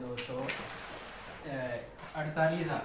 248,000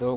2